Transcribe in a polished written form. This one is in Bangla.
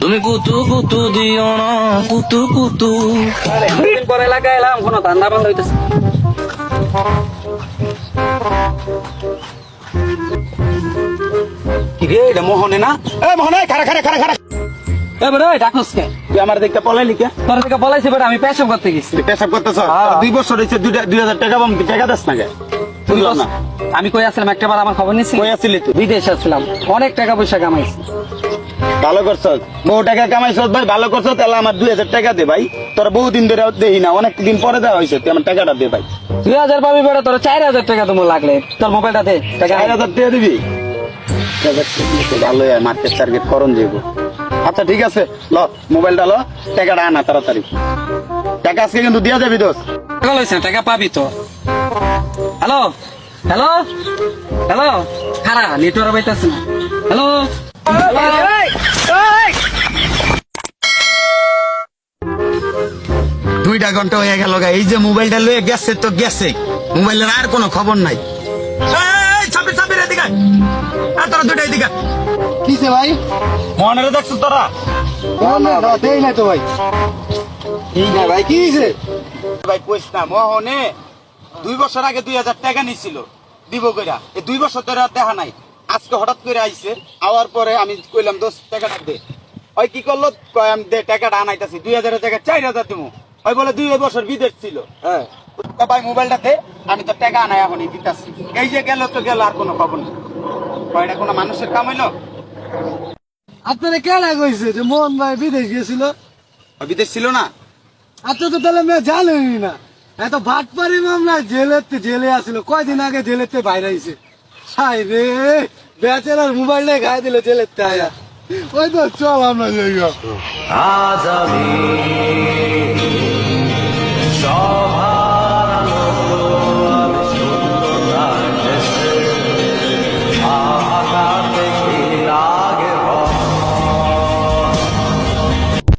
তুমি কুতু কুতু দিও না কুতু কুতু। দিন পরে লাগাইলাম কোনো ধান্দা বন্ধ হইতেছে। কি রে এটা মোহনে না? এ মোহনে খারা খারা খারা খারা এবারে ডাকস কে? তুই আমার দেখতে পলাইলি কে? তোর থেকে বলাইছে বেটা আমি পেশাব করতে গেছি। তুই পেশাব করতেছ? হ্যাঁ। 2 বছর হইছে 2000 টাকা বম টাকা দাস না কে? বুঝলাম না। আমি কই আসলাম একটা বার আমার খবর নিছি? কই আসছিলি তুই? বিদেশ আসলাম, অনেক টাকা পয়সা কামাইছি। ভালো করছস, বহু টাকা কামাইছস ভাই, ভালো করছস। তাহলে আমার 2000 টাকা দে ভাই, তোর বহুদিন ধরে দেই না, অনেক দিন পরে দেওয়া হয়েছে, তুই আমার টাকাটা দে ভাই। 2000 পাবি বেটা, তোর 4000 টাকা তোমার লাগলে তোর মোবাইলটা দে। টাকা 4000 টাকা দিবি? ভালো মার্কেট টার্গেট করন যাবো। আচ্ছা ঠিক আছে, ল মোবাইলটা ল, টাকাটা আনা তাড়াতাড়ি। টাকা আজকে কিন্তু দিয়া যাবি দোস্ত। টাকা লইছ টাকা পাবি তো। হ্যালো হ্যালো হ্যালো, খারা নেটওয়ার্ক পাইতাছ না। হ্যালো 2টা ঘন্টা হয়ে গেল গা, এই যে মোবাইলটা লয়ে গেছে তো গেছে, মোবাইলের আর কোনো খবর নাই। ছাব্বির ছাব্বির এদিকে আর তোরা 2টা এদিকে কিসে ভাই? মনে দেখছো তোরা? দেই না তো ভাই। এই না ভাই, কি হইছে? ভাই কইস না, মোহনে 2 বছর আগে 2000 টাকা নিছিল দিব কইরা, এই 2 বছর ধরে আর দেখা নাই। আজকে হঠাৎ করে আইছে, আওয়ার পরে আমি কইলাম দোস্ত টাকাটা দে। ওই কি করলো, কয় আমি দে টাকাটা আনাইতাছি, 2000 টাকা 4000 দিমু। ওই বলে 2 বছর বিদেশ ছিল। হ্যাঁ ভাই মোবাইলটা দে, আমি তো টাকা আনাই এখনই দিতাছি। এই যে গেল তো গেল, আর কোনো খবর নেই। কয়টা কোনো মানুষের কাম হইলো? আপনারা কেন কইছে যে মোহন ভাই বিদেশ গেছিল? বিদেশ ছিল না? আপনি তো তাহলে মেয়ে জানেনই না। এত ভাটপারি মামলা জেলে আসিল, কয়দিন আগে জেলেতে বাইরে আইছে। হাই রে, বেচারার মোবাইলটা খাই দিল জেলেতে আয়া। ওই তো চল আমরা যাই। আজ আমি